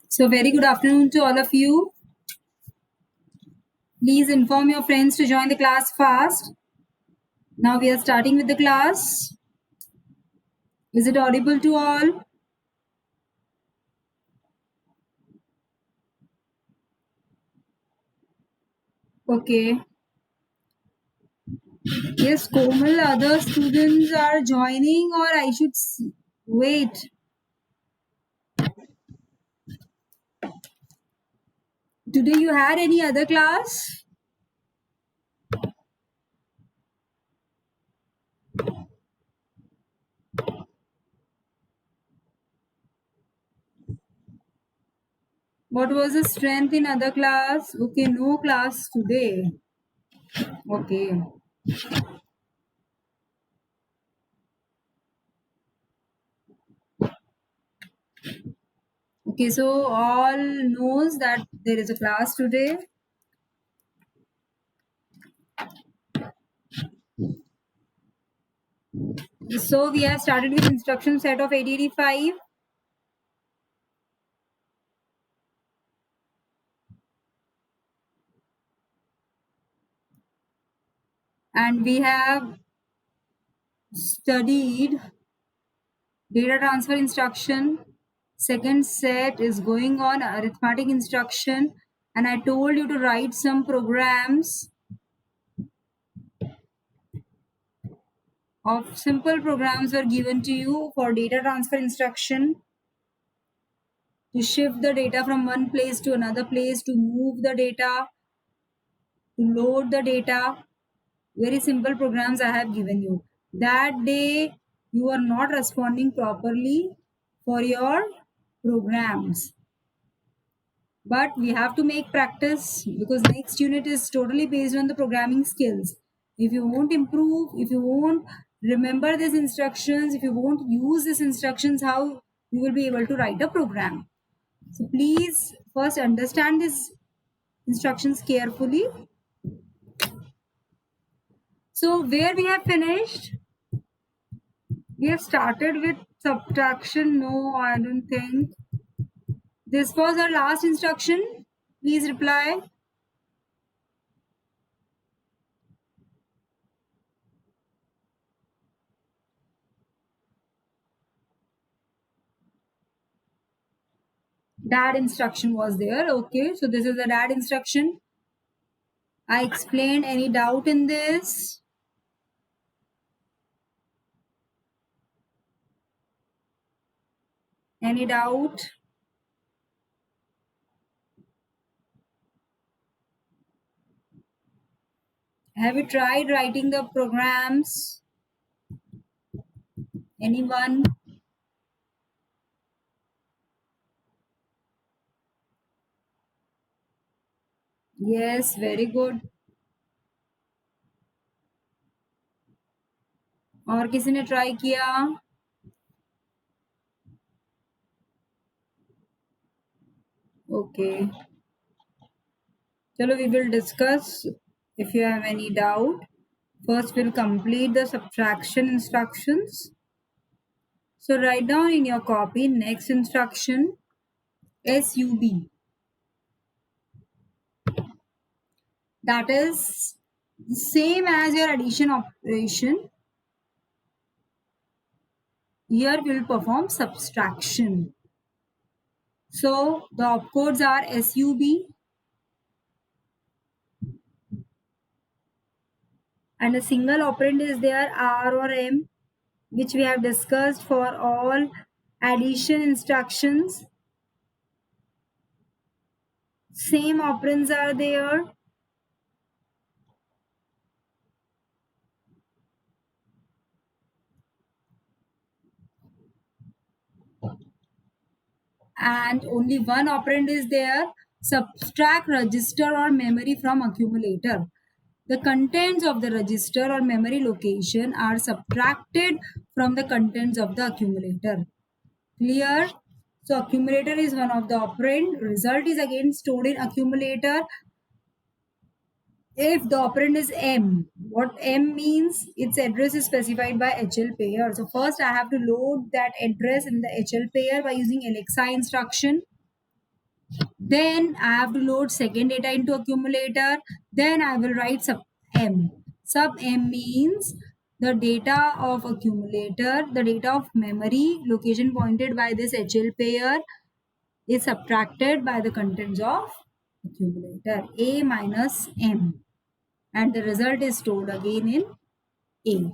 So very good afternoon to all of you. Please inform your friends to join the class fast. Now we are starting with the class. Is it audible to all? Okay. Yes, Komal, other students are joining or I should wait? Today you had any other class? What was the strength in other class? Okay, no class today. Okay. Okay, so all knows that there is a class today. So we have started with instruction set of 885. And we have studied data transfer instruction. Second set is going on arithmetic instruction. And I told you to write some programs of simple programs were given to you for data transfer instruction to shift the data from one place to another place, to move the data, to load the data. Very simple programs I have given you. That day you are not responding properly for your programs. But we have to make practice because next unit is totally based on the programming skills. If you won't improve, if you won't remember these instructions, if you won't use these instructions, how you will be able to write a program? So please first understand these instructions carefully. So where we have finished? We have started with subtraction. No, I don't think. This was our last instruction. Please reply. Dad instruction was there. Okay, so this is the dad instruction. I explained. Any doubt in this? Any doubt? Have you tried writing the programs? Anyone? Yes, very good. और किसी ने try किया? Okay. Chalo, we will discuss. If you have any doubt, first we'll complete the subtraction instructions. So write down in your copy next instruction SUB. That is same as your addition operation. Here we will perform subtraction. So the opcodes are SUB and a single operand is there R or M, which we have discussed for all addition instructions. Same operands are there. And only one operand is there. Subtract register or memory from accumulator. The contents of the register or memory location are subtracted from the contents of the accumulator. Clear? So accumulator is one of the operand. Result is again stored in accumulator. if the operand is M. What M means, its address is specified by HL pair. So first I have to load that address in the HL pair by using LXI instruction. Then I have to load second data into accumulator. Then I will write sub M. Sub M means the data of accumulator, the data of memory location pointed by this HL pair is subtracted by the contents of accumulator A minus M, and the result is stored again in A.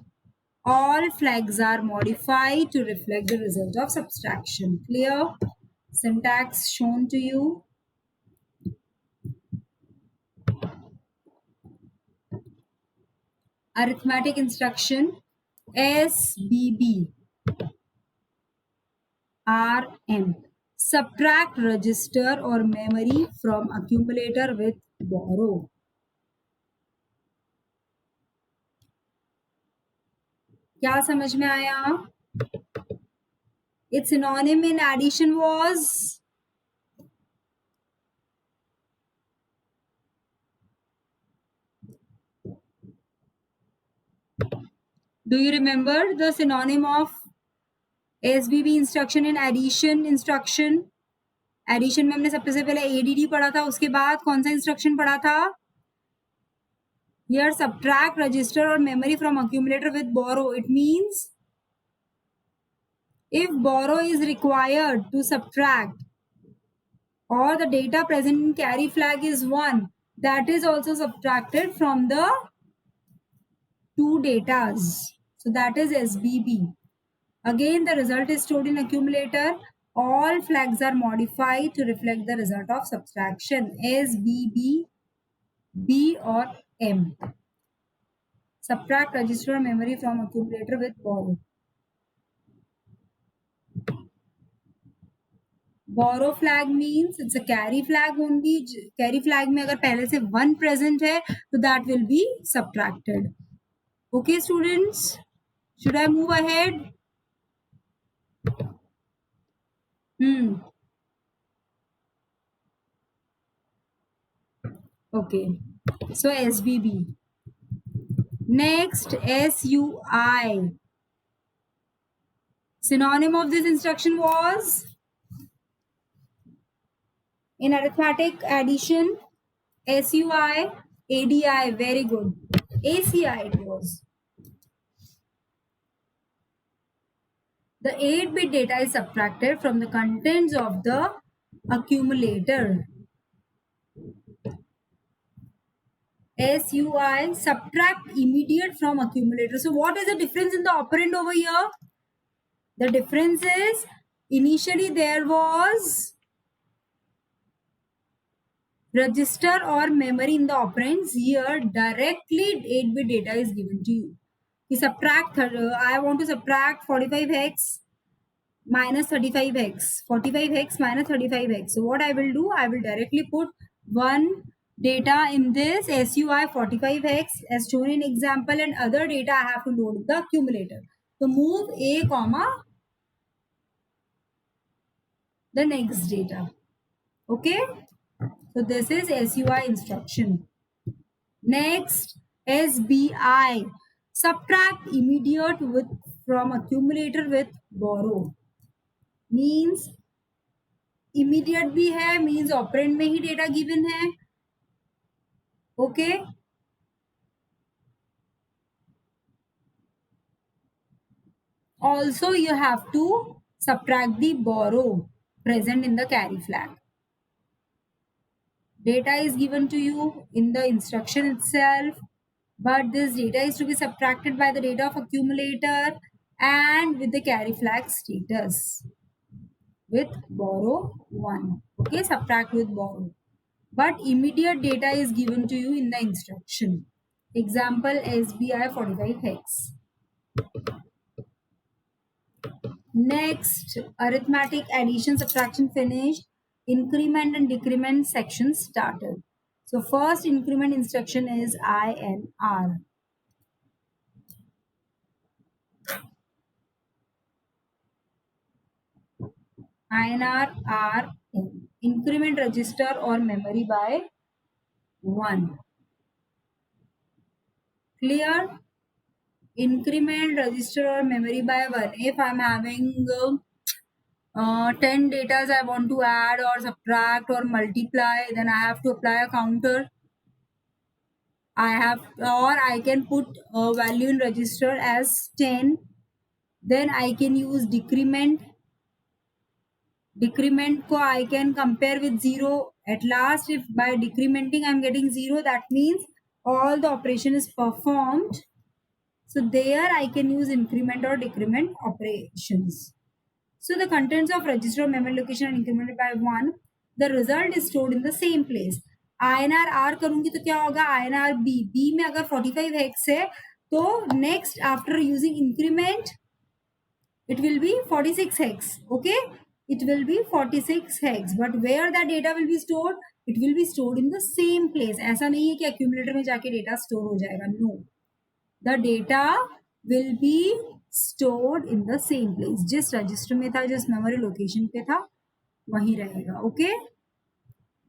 All flags are modified to reflect the result of subtraction. Clear? Syntax shown to you. Arithmetic instruction SBB RM. Subtract register or memory from accumulator with borrow. क्या समझ में आया? Its synonym in addition was Do you remember the synonym of SBB instruction in addition instruction? Addition में हमने सबसे पहले ADD पढ़ा था, उसके बाद कौन सा इंस्ट्रक्शन पढ़ा था? Here subtract register or memory from accumulator with borrow. It means if borrow is required to subtract or the data present in carry flag is 1, that is also subtracted from the two datas. So that is SBB. Again, the result is stored in accumulator. All flags are modified to reflect the result of subtraction. SBB, B or M. Subtract register memory from accumulator with borrow. Borrow flag means it's a carry flag only. Carry flag में अगर पहले से 1 present है, so that will be subtracted. Okay, students, should I move ahead? Okay, so SBB. Next, SUI. Synonym of this instruction was in arithmetic addition SUI, ADI. Very good. ACI it was. The 8-bit data is subtracted from the contents of the accumulator. SUI, subtract immediate from accumulator. So what is the difference in the operand over here? The difference is initially there was register or memory in the operands. Here directly 8-bit data is given to you. You subtract, I want to subtract 45 hex minus 35 hex, 45 hex minus 35 hex. So what I will do, I will directly put one data in this SUI 45 hex as shown in example, and other data I have to load in the accumulator. So move A comma the next data. Okay, so this is SUI instruction. Next, SBI, subtract immediate with from accumulator with borrow. Means immediate भी है, means operand में ही data given है. Okay, also you have to subtract the borrow present in the carry flag. Data is given to you in the instruction itself, but this data is to be subtracted by the data of accumulator and with the carry flag status with borrow 1. Okay, subtract with borrow. But immediate data is given to you in the instruction. Example SBI 45 hex. Next, arithmetic addition subtraction finished. Increment and decrement section started. So first increment instruction is INR. INR RM. Increment register or memory by 1. Clear? Increment register or memory by 1. If I'm having 10 datas I want to add or subtract or multiply, then I have to apply a counter. I can put a value in register as 10. Then I can use decrement. Decrement ko I can compare with 0. At last, if by decrementing I'm getting 0, that means all the operation is performed. So there I can use increment or decrement operations. So the contents of register memory location are incremented by 1. The result is stored in the same place. INR R करूंगी तो क्या होगा? INR B में अगर 45 hex है तो next after using increment it will be 46 hex. Okay, it will be 46 hex. But where the data will be stored? It will be stored in the same place. ऐसा नहीं है कि accumulator में जाके data store हो जाएगा. No, the data will be stored in the same place. जिस register में था, जिस memory location पे था, वहीं रहेगा. Okay.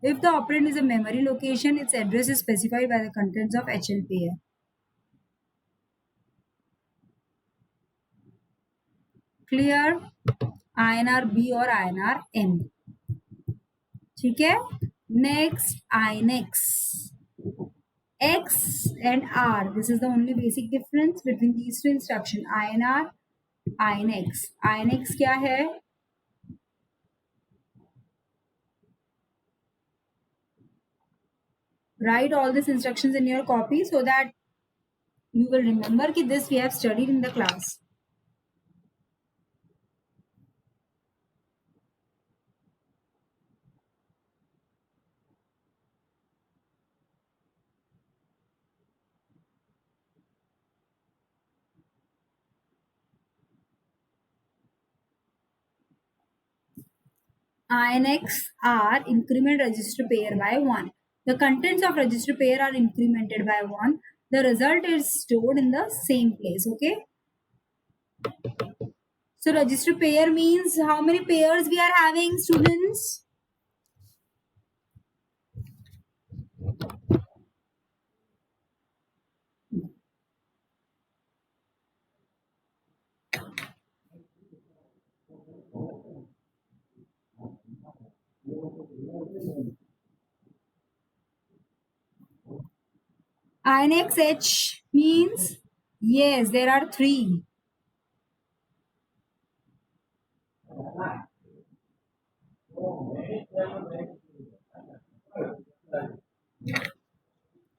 If the operand is a memory location, its address is specified by the contents of HL pair. Clear? INR B और INR M. ठीक है. Next, INX. X and R. This is the only basic difference between these two instructions. INR, INX. INX क्या है? Write all these instructions in your copy so that you will remember कि this we have studied in the class. INX are increment register pair by 1. The contents of register pair are incremented by 1. The result is stored in the same place. Okay. So register pair means how many pairs we are having, students? INXH means yes, there are 3.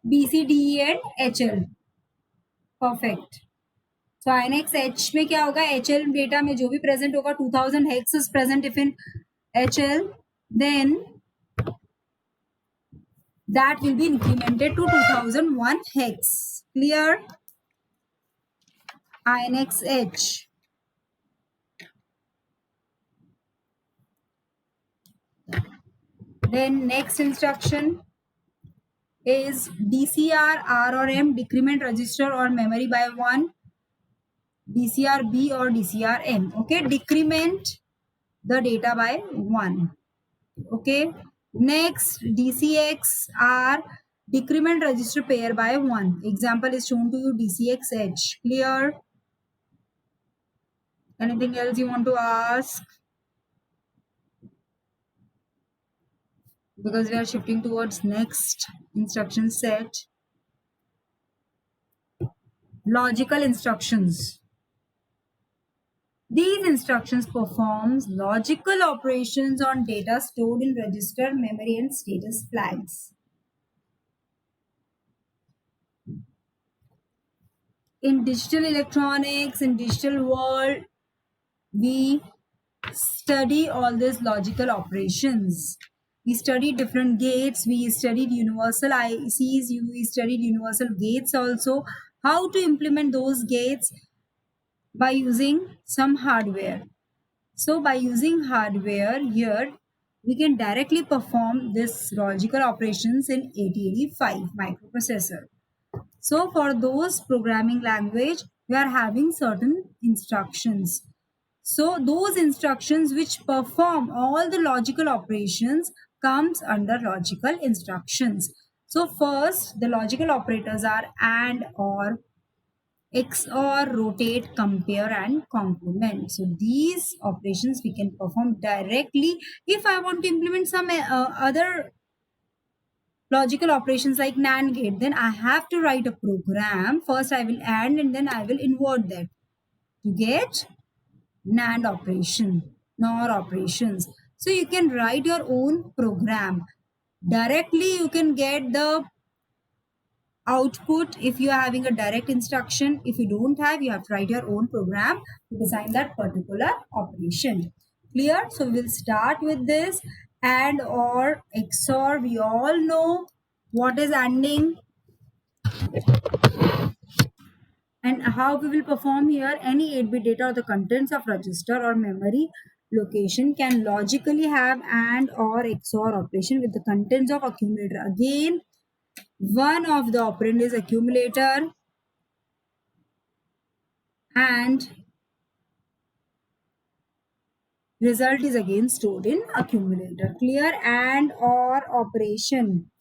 B, C, D, E and HL. Perfect. So INXH में क्या होगा? HL data में जो भी present होगा 2000 hex is present if in HL, then that will be incremented to 2001 hex. Clear? INXH. Then next instruction is DCR R or M, decrement register or memory by 1. DCR B or DCR M. Okay, decrement the data by 1. Okay. Next, DCX R, decrement register pair by 1. Example is shown to you, DCXH. Clear? Anything else you want to ask? Because we are shifting towards next instruction set. Logical instructions. These instructions performs logical operations on data stored in register, memory and status flags. In digital electronics, in digital world, we study all these logical operations. We studied different gates, we studied universal ICs, we studied universal gates also, how to implement those gates by using some hardware. So by using hardware here, we can directly perform this logical operations in 8085 microprocessor. So for those programming language, we are having certain instructions. So those instructions which perform all the logical operations comes under logical instructions. So first, the logical operators are and, or, XOR, rotate, compare, and complement. So these operations we can perform directly. If I want to implement some other logical operations like NAND gate, then I have to write a program. First I will AND and then I will invert that to get NAND operation, NOR operations. So you can write your own program. Directly you can get the output if you are having a direct instruction. If you don't have, you have to write your own program to design that particular operation. Clear? So we'll start with this and or XOR. We all know what is ANDing and how we will perform here. Any 8-bit data or the contents of register or memory location can logically have and or XOR operation with the contents of accumulator. Again, one of the operand is accumulator and result is again stored in accumulator. Clear? And or operation.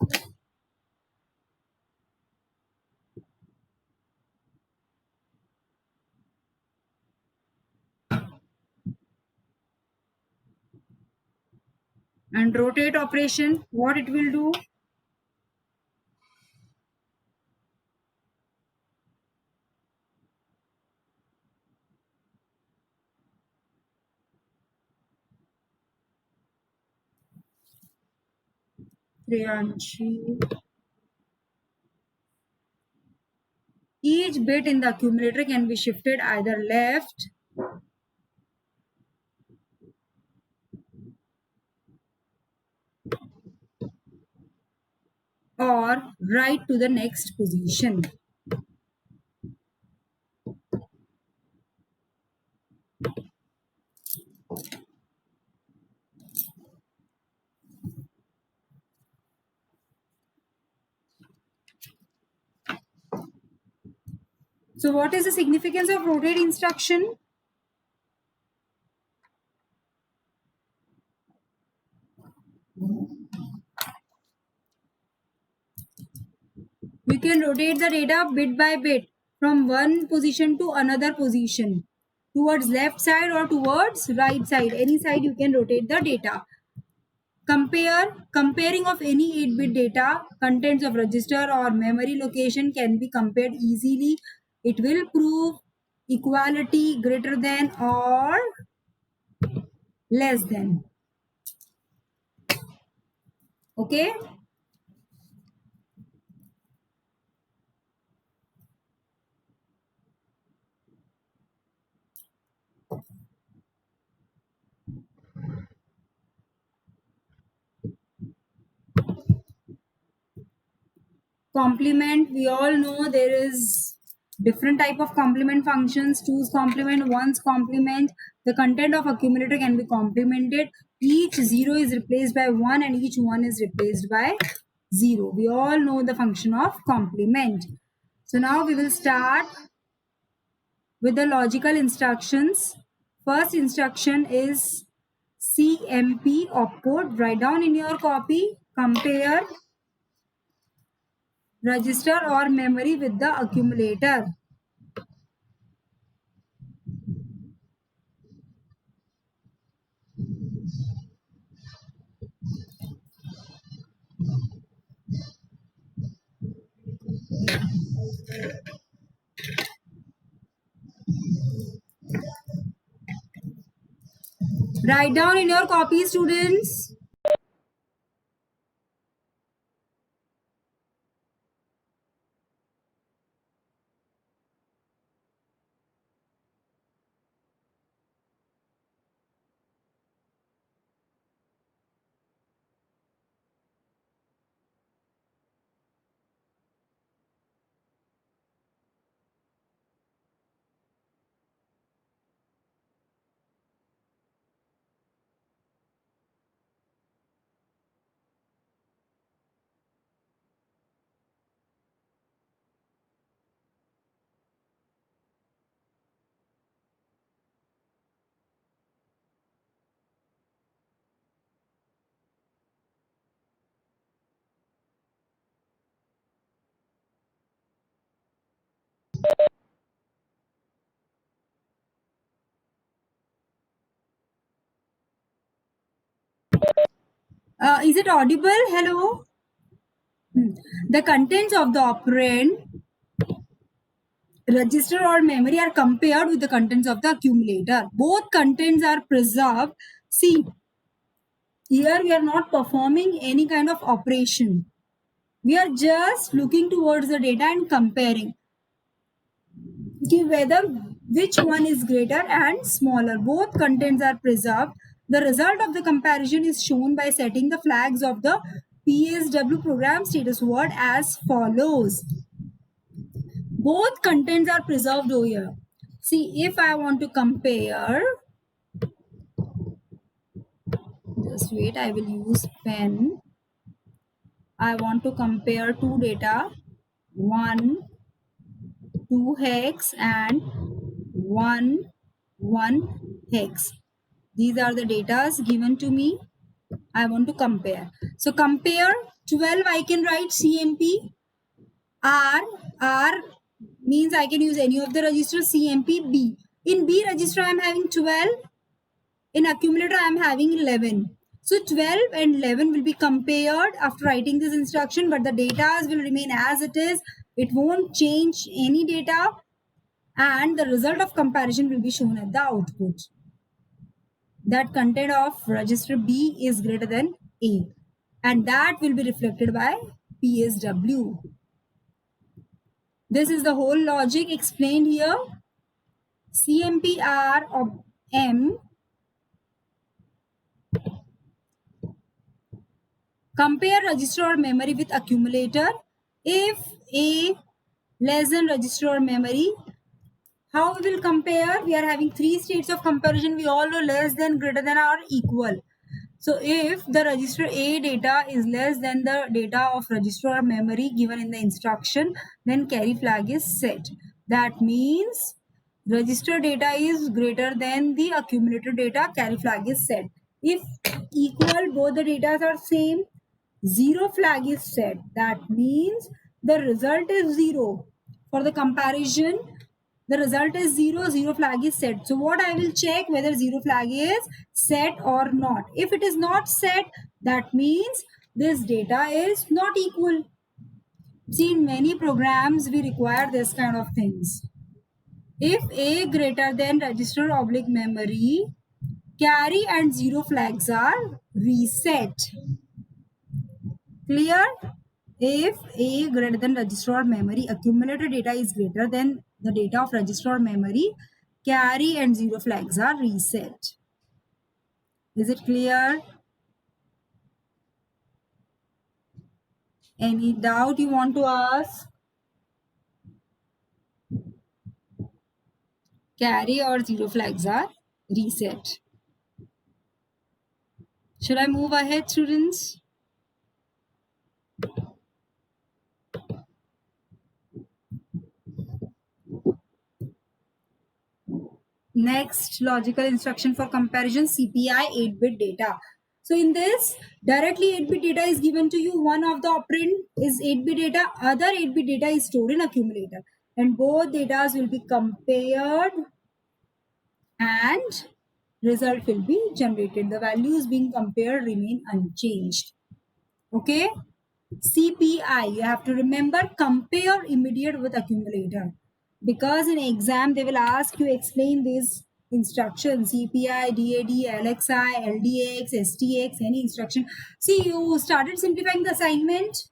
And rotate operation, what it will do? Priyanshi. Each bit in the accumulator can be shifted either left or right to the next position. So what is the significance of rotate instruction? We can rotate the data bit by bit from one position to another position, towards left side or towards right side. Any side you can rotate the data. Comparing of any 8-bit data, contents of register or memory location can be compared easily. It will prove equality greater than or less than. Okay. Complement, we all know there is different type of complement functions. Two's complement, one's complement. The content of accumulator can be complemented. Each zero is replaced by one and each one is replaced by zero. We all know the function of complement. So now we will start with the logical instructions. First instruction is CMP opcode. Write down in your copy. Compare register or memory with the accumulator. Write down in your copy, students. Is it audible? Hello. The contents of the operand register or memory are compared with the contents of the accumulator. Both contents are preserved. See, here we are not performing any kind of operation. We are just looking towards the data and comparing whether which one is greater and smaller. Both contents are preserved. The result of the comparison is shown by setting the flags of the PSW program status word as follows. Both contents are preserved over here. See, if I want to compare, just wait, I will use pen. I want to compare two data, 1 2 hex and 1 1 hex. These are the datas given to me. I want to compare. So compare 12, I can write CMP. R means I can use any of the registers. CMP B. In B register, I am having 12. In accumulator, I am having 11. So 12 and 11 will be compared after writing this instruction, but the data will remain as it is. It won't change any data, and the result of comparison will be shown at the output. That content of register B is greater than A, and that will be reflected by PSW. This is the whole logic explained here. CMPR of M compare register or memory with accumulator. If A less than register or memory, how we will compare? We are having three states of comparison. We all know less than, greater than, or equal. So if the register A data is less than the data of register or memory given in the instruction, then carry flag is set. That means register data is greater than the accumulator data, carry flag is set. If equal, both the data are same, zero flag is set. That means the result is 0. For the comparison, the result is 0, 0 flag is set. So what I will check whether 0 flag is set or not. If it is not set, that means this data is not equal. See, in many programs, we require this kind of things. If A greater than register oblique memory, carry and 0 flags are reset. Clear? If A greater than register or memory, accumulator data is greater than the data of register or memory, carry and 0 flags are reset. Is it clear? Any doubt you want to ask? Carry or 0 flags are reset. Should I move ahead, students? Next logical instruction for comparison, CPI 8-bit data. So in this, directly 8-bit data is given to you. One of the operand is 8-bit data, other 8-bit data is stored in accumulator. And both data will be compared and result will be generated. The values being compared remain unchanged. Okay? CPI, you have to remember, compare immediate with accumulator. Because in exam, they will ask you explain these instructions, CPI, DAD, LXI, LDX, STX, any instruction. See, you started simplifying the assignment.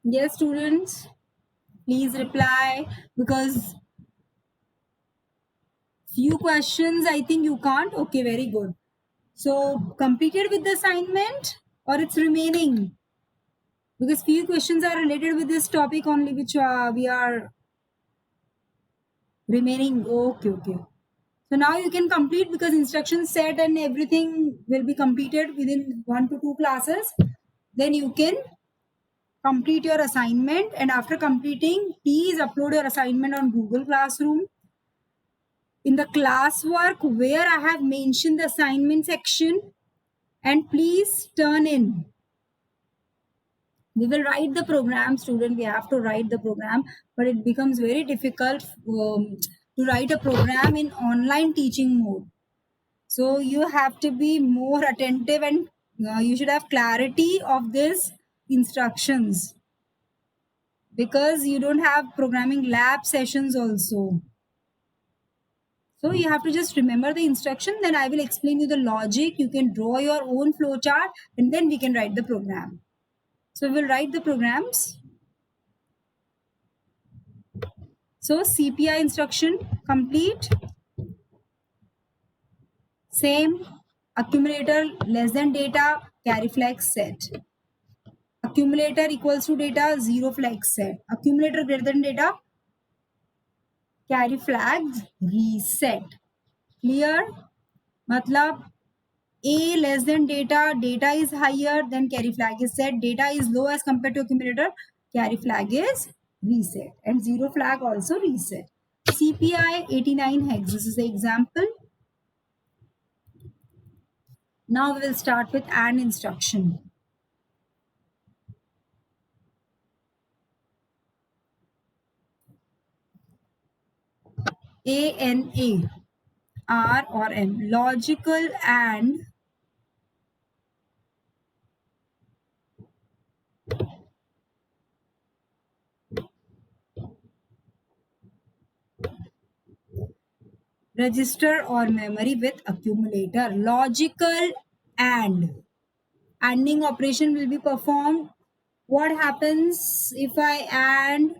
Yes, students, please reply, because few questions I think you can't. Okay, very good. So completed with the assignment or it's remaining? Because few questions are related with this topic only, which we are remaining. Okay. So now you can complete, because instructions set and everything will be completed within 1 to 2 classes. Then you can complete your assignment, and after completing, please upload your assignment on Google Classroom. In the classwork where I have mentioned the assignment section, and please turn in. We will write the program, student. We have to write the program, but it becomes very difficult to write a program in online teaching mode. So you have to be more attentive, and you should have clarity of these instructions, because you don't have programming lab sessions also. So you have to just remember the instruction, then I will explain you the logic. You can draw your own flowchart and then we can write the program. So we'll write the programs. So CPI instruction complete. Same. Accumulator less than data, carry flag set. Accumulator equals to data, zero flag set. Accumulator greater than data, carry flags reset. Clear? Matlab A less than data, data is higher, then carry flag is set. Data is low as compared to accumulator, carry flag is reset. And zero flag also reset. CPI 89 hex. This is the example. Now we will start with AND instruction. ANA, R or M. Logical AND register or memory with accumulator. Logical AND. ANDing operation will be performed. What happens if I AND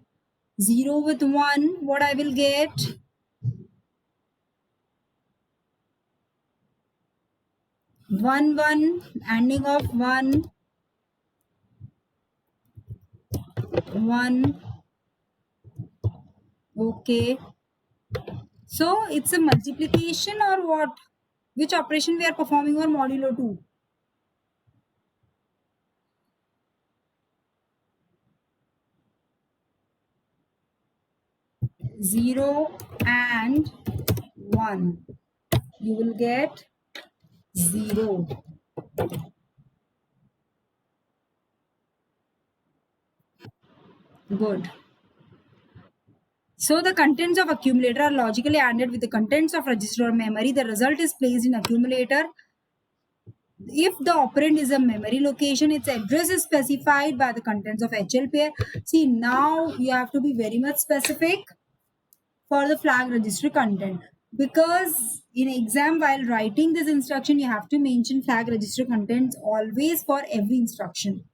0 with 1? What I will get? 1 1, ANDing of 1 1. Okay. So it's a multiplication or what? Which operation we are performing on modulo 2? 0 and 1. You will get 0. Good. So the contents of accumulator are logically ANDed with the contents of register or memory. The result is placed in accumulator. If the operand is a memory location, its address is specified by the contents of HL pair. See, now you have to be very much specific for the flag register content, because in exam while writing this instruction you have to mention flag register contents always for every instruction.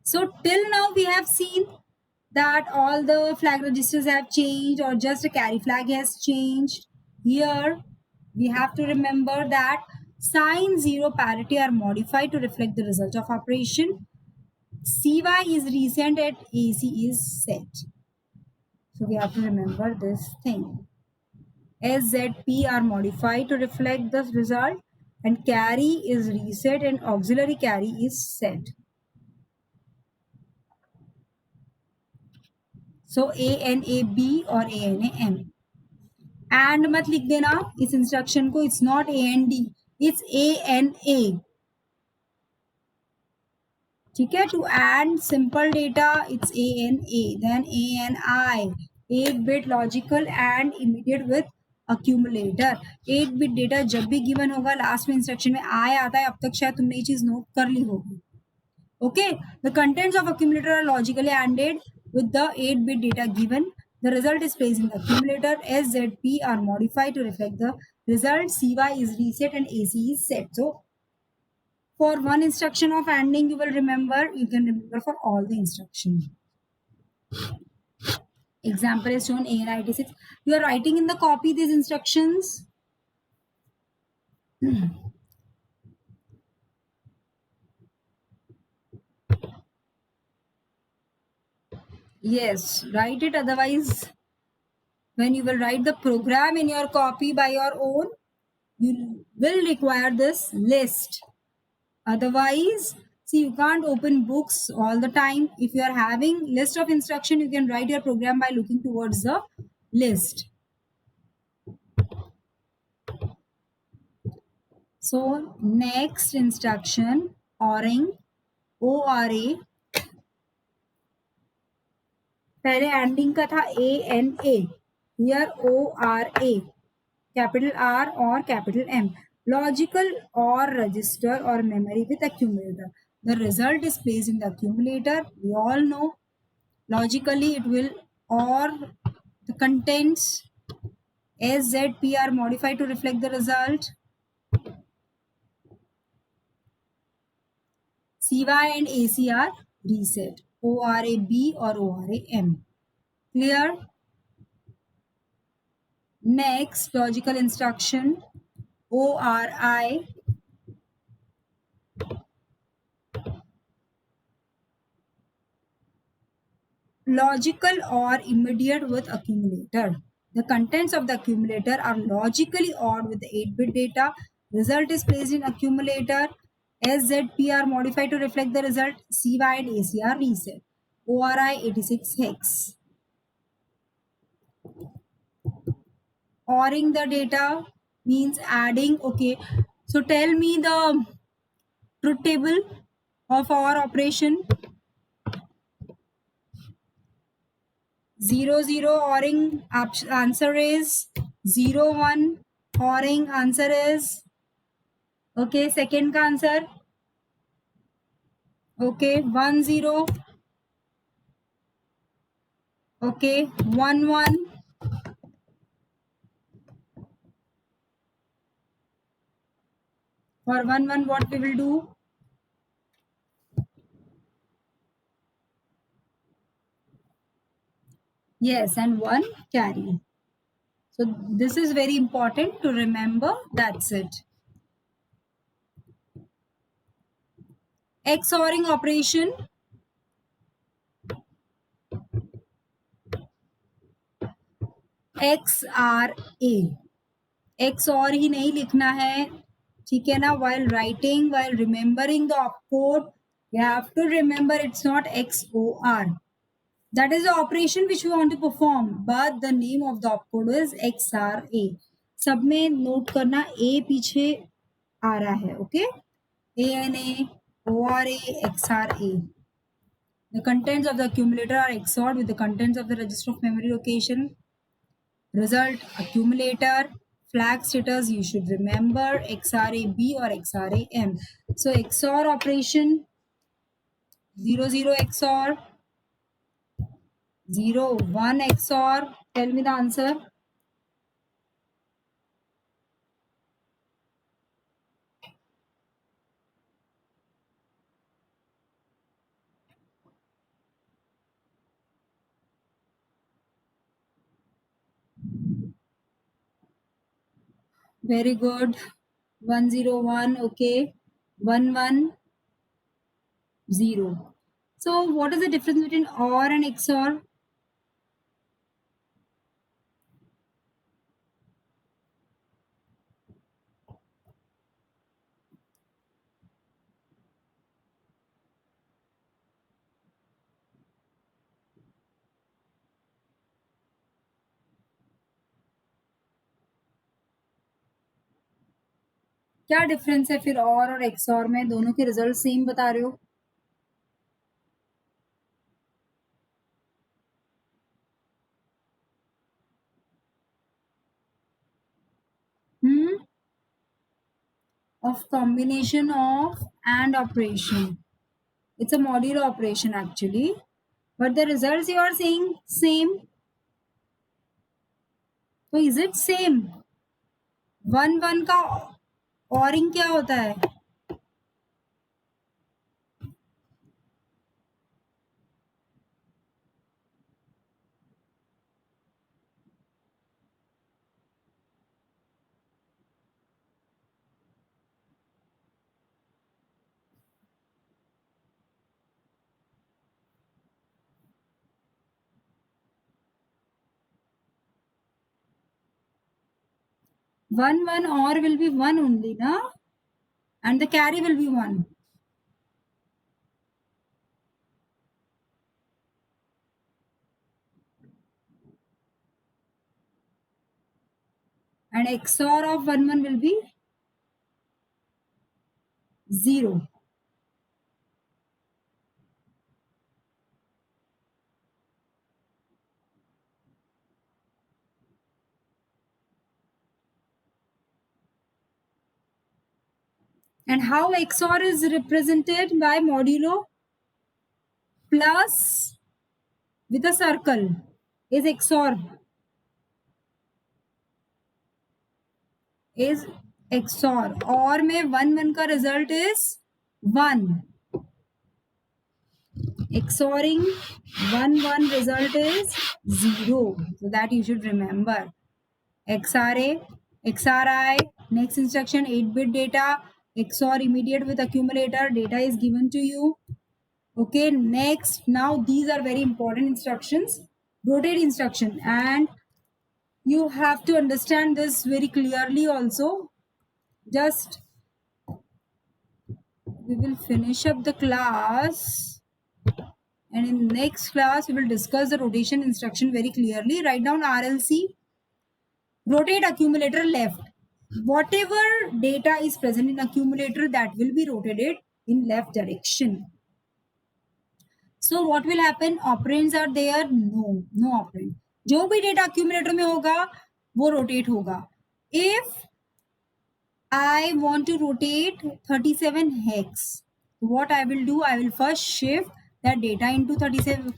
So till now we have seen that all the flag registers have changed or just a carry flag has changed. Here we have to remember that sign, zero, parity are modified to reflect the result of operation. CY is reset and AC is set. So we have to remember this thing. SZP are modified to reflect the result, and carry is reset and auxiliary carry is set. So ANAB or ANAM. And मत लिख देना इस instruction को. It's not AND, it's ANA. ठीक है. To AND simple data, it's ANA. Then ANI, 8-bit logical and immediate with accumulator. 8-bit data जब भी given होगा लास्ट में इंस्ट्रक्शन में I आता है. अब तक शायद तुमने ये चीज नोट कर ली होगी. Okay, the contents of accumulator are logically ANDed with the 8-bit data given. The result is placed in the accumulator. SZP are modified to reflect the result. CY is reset and AC is set. So for one instruction of ANDing you will remember, you can remember for all the instructions. Example is shown AN96. You are writing in the copy these instructions. Yes, write it. Otherwise, when you will write the program in your copy by your own, you will require this list. Otherwise, see, you can't open books all the time. If you are having list of instruction, you can write your program by looking towards the list. So next instruction, ORing, ORA. पहले ANDing का था ANA. Here ORA. capital R or capital M. Logical OR register or memory with accumulator. The result is placed in the accumulator. We all know logically it will OR the contents S, Z, P are modified to reflect the result. CY and AC are reset. ORA B or ORA M. Clear? Next logical instruction ORI. Logical or immediate with accumulator. The contents of the accumulator are logically ORed with the 8-bit data. Result is placed in accumulator. SZP are modified to reflect the result. CY and AC are reset. ORI 86 hex. ORing the data means adding. Okay, so tell me the truth table of OR operation. 0 0 ORing answer is 0 1. ORing answer is okay. Second का answer okay 1 0. Okay 1 1. For 1 1 what we will do? Yes, and 1 carry. So this is very important to remember. That's it. XORing operation. XRA. XOR ही नहीं लिखना है, ठीक है ना? While writing, while remembering the opcode, you have to remember it's not XOR. That is the operation which we want to perform, but the name of the opcode is XRA. सब में note करना A पीछे आ रहा है, okay? ANA, ORA, XRA. The contents of the accumulator are XORed with the contents of the register of memory location. Result accumulator. Flag status you should remember XRA B or XRA M. So XOR operation 0 0 XOR 0 1 XOR. Tell me the answer. Very good. 1 0 1. Okay. 1 1 0. So what is the difference between OR and XOR? क्या difference है फिर और XOR में? दोनों के result same बता रहे हो? Of combination of AND operation. It's a modular operation actually, but the results you are saying same. So is it same? 1 1 का ORing क्या होता है? 1 1 OR will be 1 only, na? And the carry will be 1. And XOR of 1 1 will be 0. And how XOR is represented by modulo plus with a circle is XOR. Is XOR. और में 1 1 का result is 1. XORing 1 1 result is 0. So that you should remember. XRA, XRI, next instruction 8-bit data, XOR immediate with accumulator, data is given to you. Okay, next, now these are very important instructions. Rotate instruction, and you have to understand this very clearly also. Just we will finish up the class, and in next class we will discuss the rotation instruction very clearly. Write down RLC. Rotate accumulator left. Whatever data is present in accumulator, that will be rotated in left direction. So what will happen? Operands are there? No operand. जो भी data accumulator में होगा वो rotate होगा. If I want to rotate 37 hex, what I will do? I will first shift that data into 37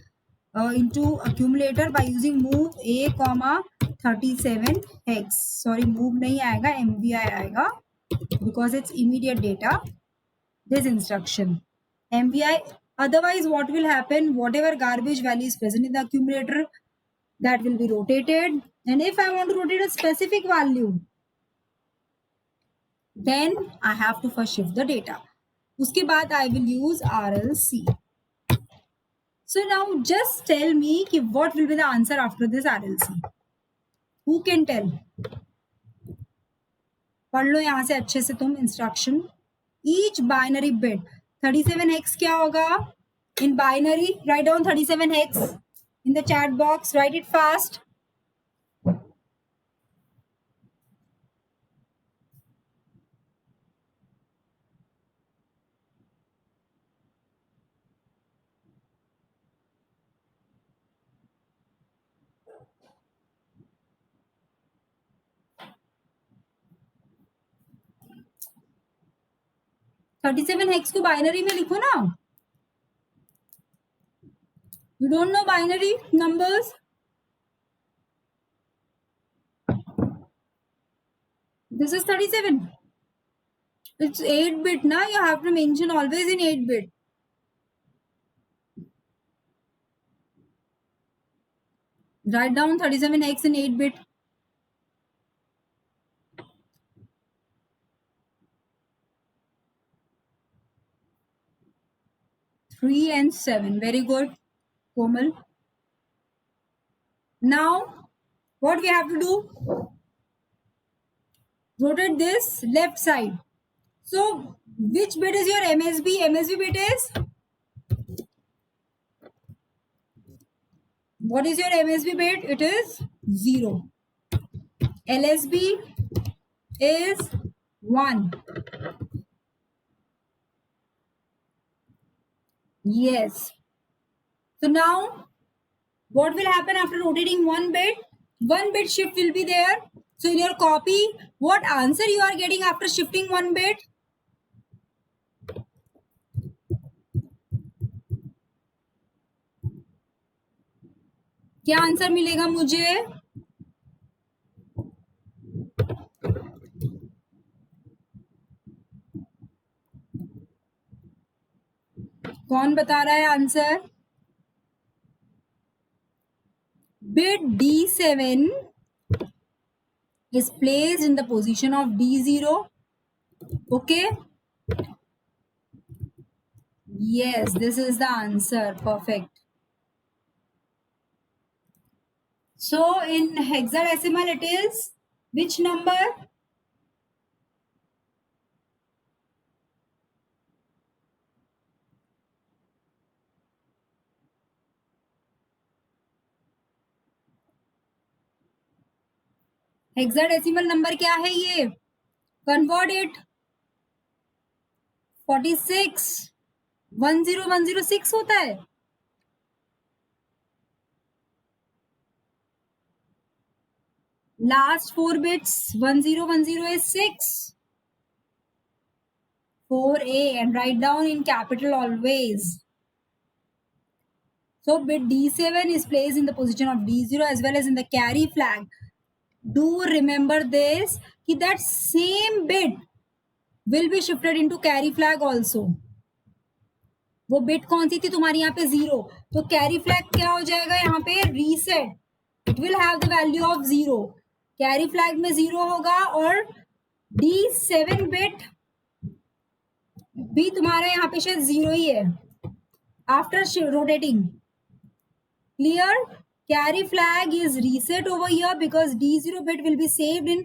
into accumulator by using move a comma 37 hex. Sorry, move नहीं आएगा, MVI आएगा because it's immediate data. This instruction MVI. Otherwise, what will happen? Whatever garbage value is present in the accumulator, that will be rotated. And if I want to rotate a specific value, then I have to first shift the data. उसके बाद I will use RLC. So now just tell me कि what will be the answer after this RLC. Who can tell? पढ़ लो यहाँ से अच्छे से तुम instruction. Each binary bit 37 hex क्या होगा? In binary, write down 37 hex in the chat box. Write it fast. $37 hex को बाइनरी में लिखो ना. You don't know binary numbers? This is 37. It's 8-bit na. You have to mention always in 8-bit. Write down 37 hex in 8-bit. Three and 7. Very good, Komal. Now, what we have to do? Rotate this left side. So, which bit is your MSB? MSB bit is? What is your MSB bit? It is 0. LSB is 1. Yes. So now, what will happen after rotating one bit? One bit shift will be there. So in your copy, what answer you are getting after shifting one bit? क्या answer मिलेगा मुझे? कौन बता रहा है answer? Bit D7 is placed in the position of D0. Okay. Yes, this is the answer. Perfect. So in hexadecimal it is which number? Hexadecimal number क्या है ये? Convert it. 46 10106 होता है. Last 4 bits 1010 is 6. 4A and write down in capital always. So bit D7 is placed in the position of D0 as well as in the carry flag. Do remember this, that same bit will be shifted into carry flag also. वो bit कौन सी थी तुम्हारी यहाँ पे 0, तो carry flag क्या हो जाएगा यहाँ पे reset. It will have the value of 0. Carry flag में 0 होगा और D7 बिट भी तुम्हारा यहाँ पे शायद 0 ही है after rotating. Clear? Carry flag is reset over here because D0 bit will be saved in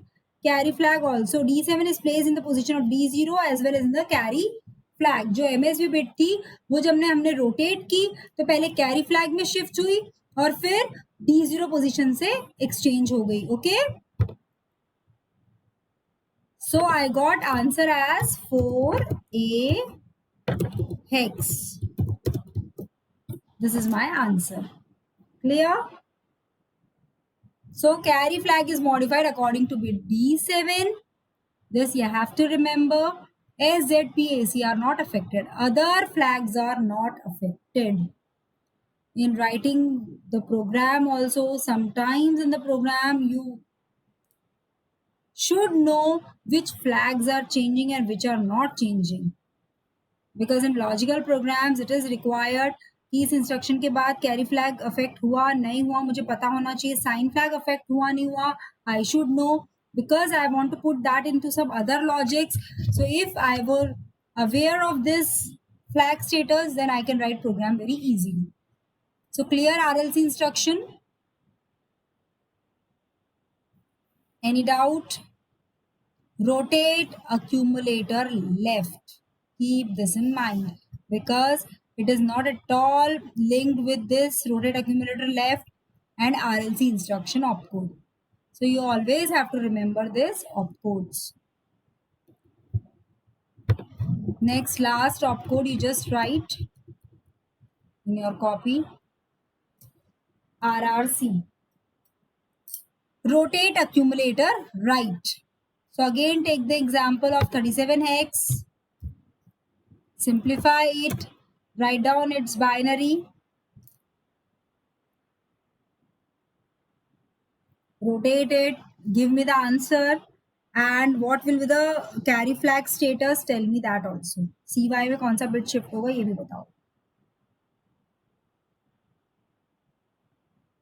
carry flag also. D7 is placed in the position of D0 as well as in the carry flag. जो MSB bit थी वो जब हमने rotate की तो पहले carry flag में shift हुई और फिर D0 पोजीशन से एक्सचेंज हो गई. Okay, so I got answer as 4A hex. This is my answer. Clear? So carry flag is modified according to bit D7. This you have to remember. S, Z, P, A, C are not affected. Other flags are not affected. In writing the program also, sometimes in the program you should know which flags are changing and which are not changing. Because in logical programs it is required कि इस instruction के बाद carry flag affect हुआ नहीं हुआ मुझे पता होना चाहिए. साइन फ्लैग अफेक्ट हुआ नहीं हुआ, I should know because I want to put that into some other logics. So if I were aware of this flag status, then I can write program very easily. So clear RLC instruction? Any doubt? Rotate accumulator left. Keep this in mind because it is not at all linked with this rotate accumulator left and RLC instruction opcode. So you always have to remember this opcodes. Next, last opcode you just write in your copy. RRC. Rotate accumulator right. So again take the example of 37 hex. Simplify it. Write down its binary. Rotate it. Give me the answer. And what will be the carry flag status? Tell me that also. CY में कौन सा bit shift होगा ये भी बताओ.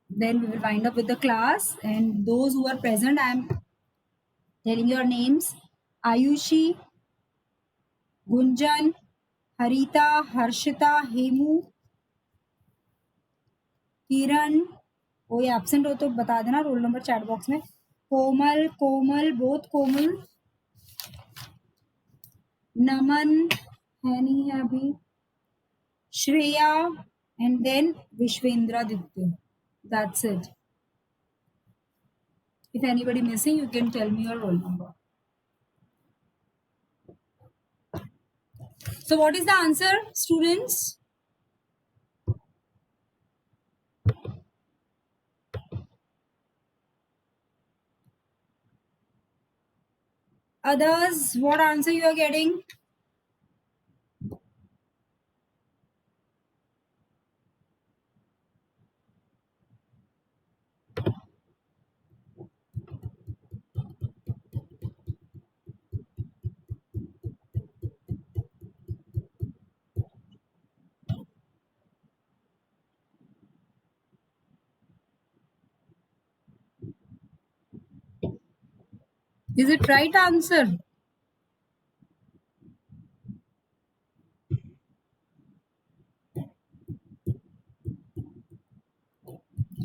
Then we will wind up with the class. And those who are present, I am telling your names. Ayushi, Gunjan, Harita, Harshita, Hemu, किरण. कोई absent हो तो बता देना रोल नंबर चैट बॉक्स में. कोमल, कोमल, बोथ कोमल. नमन है नहीं है अभी. Shreya and then Vishwendraditya. That's it. If anybody missing, you can tell me your roll number. So what is the answer, students? Others, what answer you are getting? Is it right answer?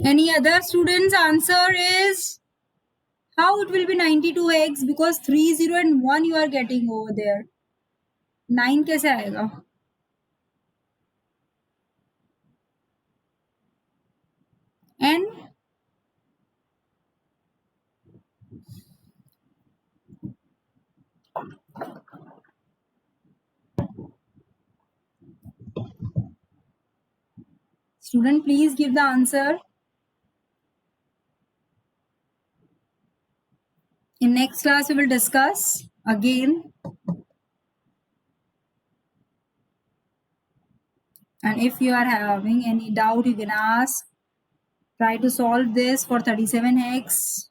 Any other students' answer is how it will be 92x because 3, 0 and 1 you are getting over there. 9 कैसे आएगा? And student, please give the answer. In next class, we will discuss again. And if you are having any doubt, you can ask. Try to solve this for 37x.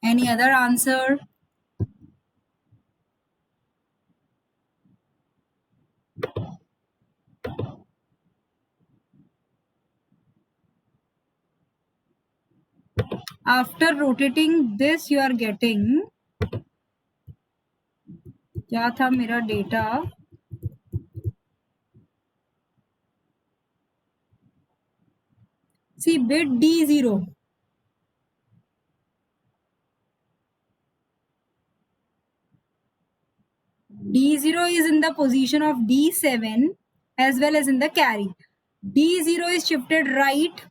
Any other answer? After rotating this, you are getting, क्या था मेरा data, see bit D0. D0 is in the position of D7 as well as in the carry. D0 is shifted right